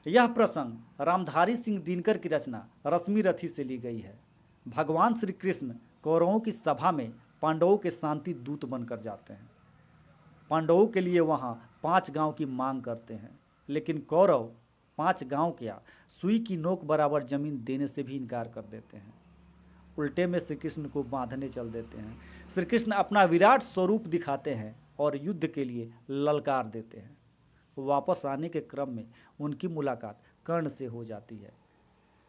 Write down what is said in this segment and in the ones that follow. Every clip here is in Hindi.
यह प्रसंग रामधारी सिंह दिनकर की रचना रश्मि रथी से ली गई है। भगवान श्री कृष्ण कौरवों की सभा में पांडवों के शांति दूत बनकर जाते हैं। पांडवों के लिए वहाँ 5 गांव की मांग करते हैं, लेकिन कौरव 5 गांव क्या सुई की नोक बराबर जमीन देने से भी इनकार कर देते हैं। उल्टे में श्री कृष्ण को बांधने चल देते हैं। श्री कृष्ण अपना विराट स्वरूप दिखाते हैं और युद्ध के लिए ललकार देते हैं। वापस आने के क्रम में उनकी मुलाकात कर्ण से हो जाती है।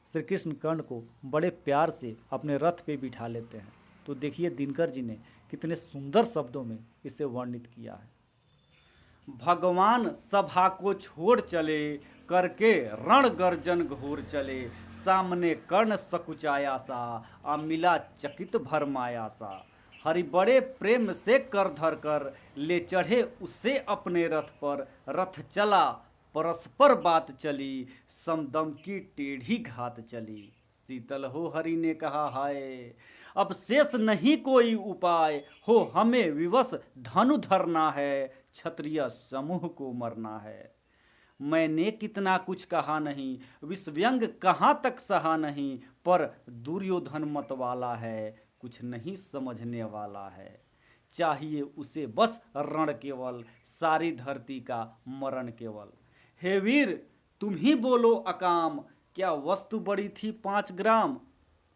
श्री कृष्ण कर्ण को बड़े प्यार से अपने रथ पे बिठा लेते हैं। तो देखिए दिनकर जी ने कितने सुंदर शब्दों में इसे वर्णित किया है। भगवान सभा को छोड़ चले, करके रण गर्जन घोर चले, सामने कर्ण सकुचाया सा, आ मिला चकित भरमाया सा। हरि बड़े प्रेम से कर धर कर, ले चढ़े उससे अपने रथ पर। रथ चला परस्पर बात चली, समदम की टेढ़ी घात चली। शीतल हो हरि ने कहा हाय, अब शेष नहीं कोई उपाय, हो हमें विवश धनु धरना है, क्षत्रिय समूह को मरना है। मैंने कितना कुछ कहा नहीं, विषव्यंग कहाँ तक सहा नहीं, पर दुर्योधन मतवाला है, कुछ नहीं समझने वाला है। चाहिए उसे बस रण केवल, सारी धरती का मरण केवल। हे वीर तुम ही बोलो अकाम, क्या वस्तु बड़ी थी 5 ग्राम,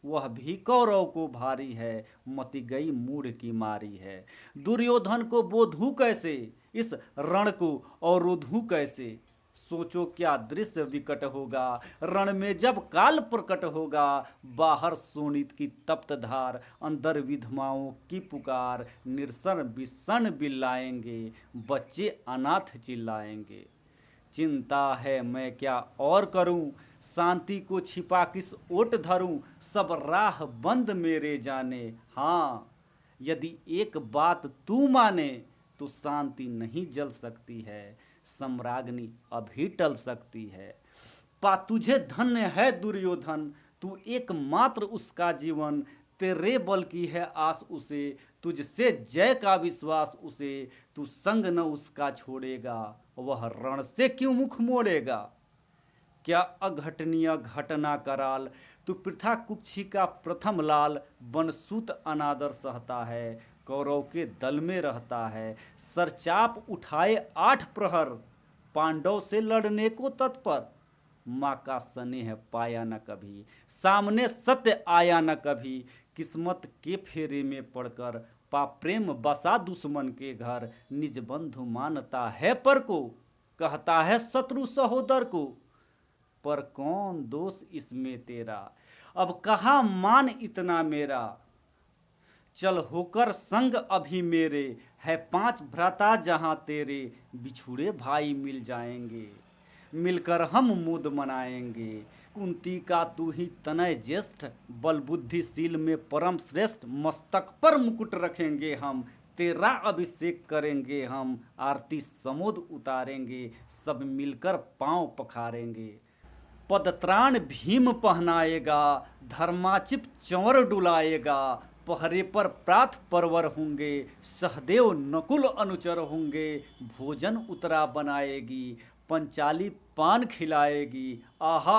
वह भी कौरव को भारी है, मति गई मूढ़ की मारी है। दुर्योधन को बोधूं कैसे, इस रण को अवरोधूं कैसे। सोचो क्या दृश्य विकट होगा, रण में जब काल प्रकट होगा। बाहर सोनित की तप्त धार, अंदर विधवाओं की पुकार। निरसन विषण बिल्लाएंगे, बच्चे अनाथ चिल्लाएंगे। चिंता है मैं क्या और करूं, शांति को छिपा किस ओट धरूं। सब राह बंद मेरे जाने, हाँ यदि एक बात तू माने, तो शांति नहीं जल सकती है, सम्राग्नि अभी टल सकती है। पा तुझे धन्य है दुर्योधन, तू एकमात्र उसका जीवन। तेरे बल की है आस उसे, तुझसे जय का विश्वास उसे। तू संग न उसका छोड़ेगा, वह रण से क्यों मुख मोड़ेगा। क्या अघटनीय घटना कराल, तू पृथा कुक्षी का प्रथम लाल। बनसूत अनादर सहता है, कौरव के दल में रहता है। सरचाप उठाए 8 प्रहर, पांडव से लड़ने को तत्पर। माँ का स्नेह पाया न कभी, सामने सत्य आया न कभी। किस्मत के फेरे में पड़कर, पा प्रेम बसा दुश्मन के घर। निज बंधु मानता है पर को, कहता है शत्रु सहोदर को। पर कौन दोष इसमें तेरा, अब कहाँ मान इतना मेरा। चल होकर संग अभी मेरे, है 5 भ्राता जहां तेरे। बिछुड़े भाई मिल जाएंगे, मिलकर हम मुद मनाएंगे। कुंती का तू ही तनय ज्येष्ठ, बल बुद्धिशील में परम श्रेष्ठ। मस्तक पर मुकुट रखेंगे हम, तेरा अभिषेक करेंगे हम। आरती समोद उतारेंगे, सब मिलकर पांव पखारेंगे। पदत्राण भीम पहनाएगा, धर्माचिप चंवर डुलाएगा। पहरे पर प्रात परवर होंगे, सहदेव नकुल अनुचर होंगे। भोजन उतरा बनाएगी, पंचाली पान खिलाएगी। आहा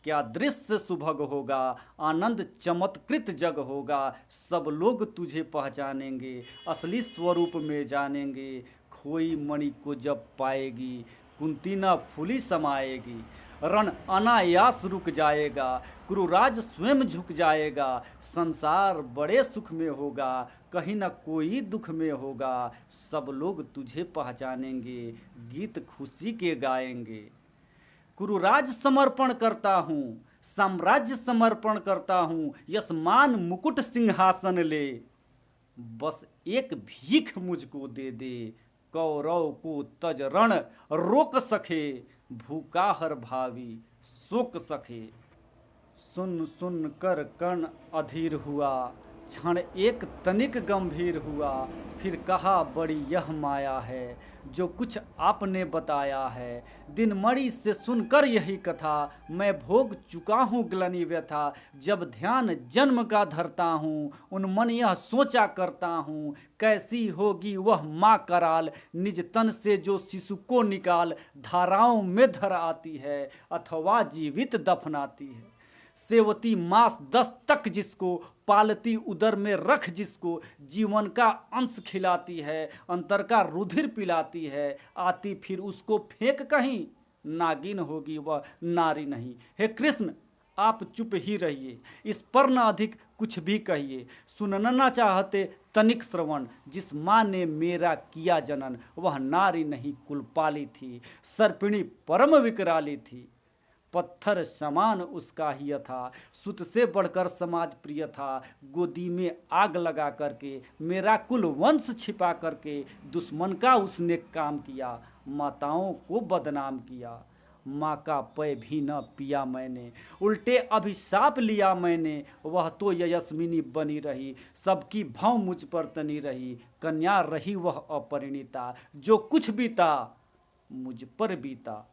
क्या दृश्य सुभग होगा, आनंद चमत्कृत जग होगा। सब लोग तुझे पहचानेंगे, असली स्वरूप में जानेंगे। खोई मणि को जब पाएगी, कुंती न फूली समाएगी। रण अनायास रुक जाएगा, कुरुराज स्वयं झुक जाएगा। संसार बड़े सुख में होगा, कहीं न कोई दुख में होगा। सब लोग तुझे पहचानेंगे, गीत खुशी के गाएंगे। कुरुराज समर्पण करता हूँ, साम्राज्य समर्पण करता हूँ। यशमान मुकुट सिंहासन ले, बस एक भीख मुझको दे दे। कौरव को तज रण रोक सके, भूखा हर भावी शोक सके। सुन सुन कर कर्ण अधीर हुआ, क्षण एक तनिक गंभीर हुआ। फिर कहा बड़ी यह माया है, जो कुछ आपने बताया है। दिन मणि से सुनकर यही कथा, मैं भोग चुका हूँ ग्लनि व्यथा। जब ध्यान जन्म का धरता हूँ, उन मन यह सोचा करता हूँ, कैसी होगी वह माँ कराल, निज तन से जो शिशु को निकाल धाराओं में धर आती है अथवा जीवित दफनाती है। सेवती मास 10 तक जिसको, पालती उदर में रख जिसको, जीवन का अंश खिलाती है, अंतर का रुधिर पिलाती है, आती फिर उसको फेंक कहीं, नागिन होगी वह नारी नहीं। हे कृष्ण आप चुप ही रहिए, इस पर न अधिक कुछ भी कहिए। सुनना न चाहते तनिक श्रवण, जिस माँ ने मेरा किया जनन, वह नारी नहीं कुलपाली थी, सर्पिणी परम विकराली थी। पत्थर समान उसका ही था, सुत से बढ़कर समाज प्रिय था। गोदी में आग लगा करके मेरा कुल वंश छिपा करके, दुश्मन का उसने काम किया, माताओं को बदनाम किया। माँ का पै भी न पिया मैंने, उल्टे अभिशाप लिया मैंने। वह तो यशस्विनी बनी रही, सबकी भौं मुझ पर तनी रही। कन्या रही वह अपरिणीता, जो कुछ बीता मुझ पर बीता।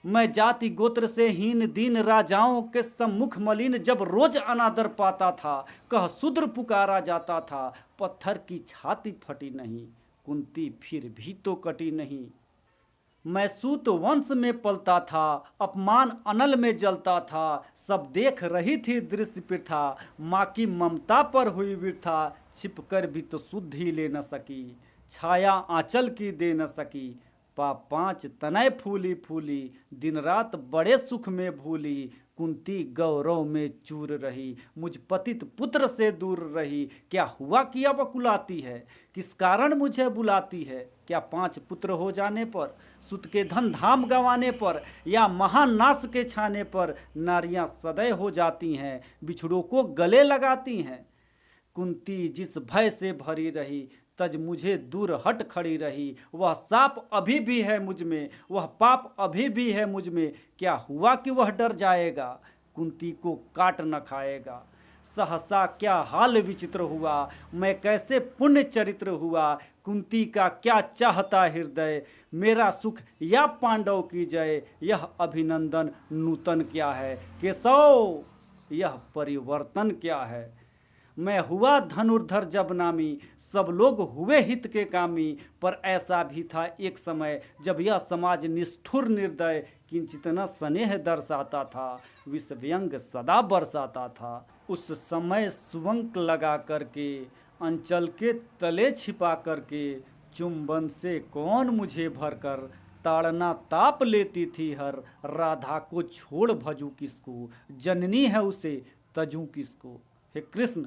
मैं जाति गोत्र से हीन दीन राजाओं के सम्मुख मलिन, जब रोज अनादर पाता था, कह शूद्र पुकारा जाता था। पत्थर की छाती फटी नहीं, कुंती फिर भी तो कटी नहीं। मैं सूत वंश में पलता था, अपमान अनल में जलता था। सब देख रही थी दृश्य प्रथा, माँ की ममता पर हुई वृथा। छिप कर भी तो सुध ही ले न सकी, छाया आंचल की दे न सकी। 5 तनय फूली फूली, दिन रात बड़े सुख में भूली। कुंती गौरव में चूर रही, मुझ पतित पुत्र से दूर रही। क्या हुआ कि अब कुलाती है, किस कारण मुझे बुलाती है। क्या 5 पुत्र हो जाने पर, सुत के धन धाम गंवाने पर, या महानाश के छाने पर नारियां सदैव हो जाती हैं, बिछड़ों को गले लगाती हैं। कुंती जिस भय से भरी रही, तज मुझे दूर हट खड़ी रही। वह साप अभी भी है मुझ में, वह पाप अभी भी है मुझ में। क्या हुआ कि वह डर जाएगा, कुंती को काट न खाएगा। सहसा क्या हाल विचित्र हुआ, मैं कैसे पुण्य चरित्र हुआ। कुंती का क्या चाहता हृदय, मेरा सुख या पांडव की जय। यह अभिनंदन नूतन क्या है, केशव यह परिवर्तन क्या है। मैं हुआ धनुर्धर जब नामी, सब लोग हुए हित के कामी। पर ऐसा भी था एक समय, जब यह समाज निष्ठुर निर्दय, किंचित न स्नेह दर्शाता था, विष व्यंग सदा बरसाता था। उस समय सुवंक लगा करके, अंचल के तले छिपा करके, चुंबन से कौन मुझे भरकर ताड़ना ताप लेती थी हर। राधा को छोड़ भजू किसको, जननी है उसे तजू किसको। हे कृष्ण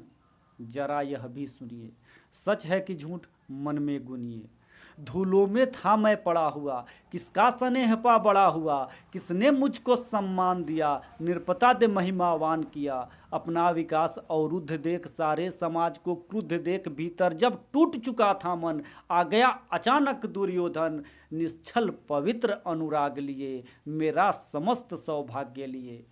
जरा यह भी सुनिए, सच है कि झूठ मन में गुनिए। धूलों में था मैं पड़ा हुआ, किसका स्नेह पा बड़ा हुआ। किसने मुझको सम्मान दिया, निरपता दे महिमावान किया। अपना विकास अवरुद्ध देख, सारे समाज को क्रुद्ध देख, भीतर जब टूट चुका था मन, आ गया अचानक दुर्योधन। निश्छल पवित्र अनुराग लिए, मेरा समस्त सौभाग्य लिए।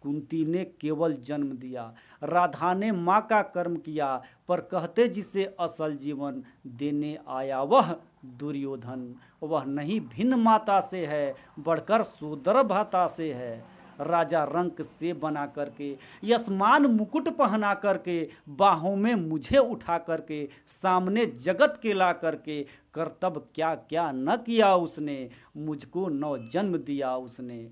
कुंती ने केवल जन्म दिया, राधा ने माँ का कर्म किया। पर कहते जिसे असल जीवन देने आया वह दुर्योधन। वह नहीं भिन्न माता से है, बढ़कर सोदर भाता से है। राजा रंक से बना करके, यशमान मुकुट पहना करके, बाहों में मुझे उठा करके, सामने जगत के ला करके, कर्तव्य क्या क्या न किया उसने, मुझको 9 जन्म दिया उसने।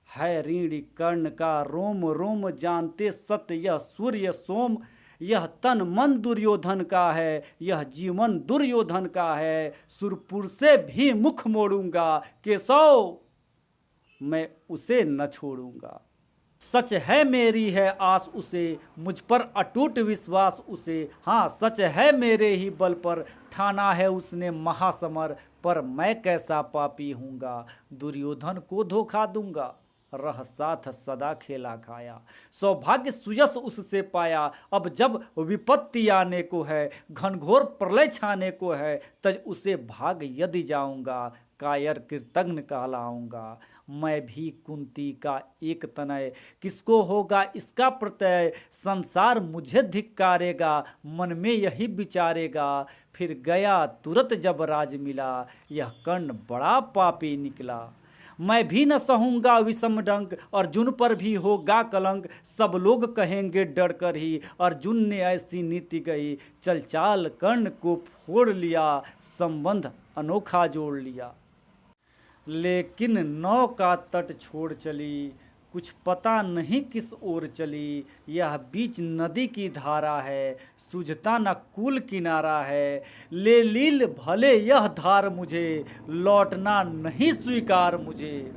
है ऋणी कर्ण का रोम रोम, जानते सत्य यह सूर्य सोम। यह तन मन दुर्योधन का है, यह जीवन दुर्योधन का है। सुरपुर से भी मुख मोड़ूंगा, केशव मैं उसे न छोड़ूंगा। सच है मेरी है आस उसे, मुझ पर अटूट विश्वास उसे। हाँ सच है मेरे ही बल पर, ठाना है उसने महासमर। पर मैं कैसा पापी हूँगा, दुर्योधन को धोखा दूंगा। रह साथ सदा खेला खाया। सौभाग्य सुयस उससे पाया, अब जब विपत्ति आने को है, घनघोर प्रलय छाने को है, तज उसे भाग यदि जाऊंगा, कायर कृतघ्न कहलाऊंगा। मैं भी कुंती का एक तनय, किसको होगा इसका प्रत्यय, संसार मुझे धिक्कारेगा, मन में यही विचारेगा। फिर गया तुरत जब राज मिला, यह कर्ण बड़ा पापी निकला। मैं भी न सहूंगा विषम डंक, अर्जुन पर भी होगा कलंक, सब लोग कहेंगे डर कर ही, अर्जुन ने ऐसी नीति कही। चल चाल कर्ण को फोड़ लिया, संबंध अनोखा जोड़ लिया। लेकिन नौ का तट छोड़ चली, कुछ पता नहीं किस ओर चली। यह बीच नदी की धारा है, सूझता न कूल किनारा है। ले लील भले यह धार मुझे, लौटना नहीं स्वीकार मुझे।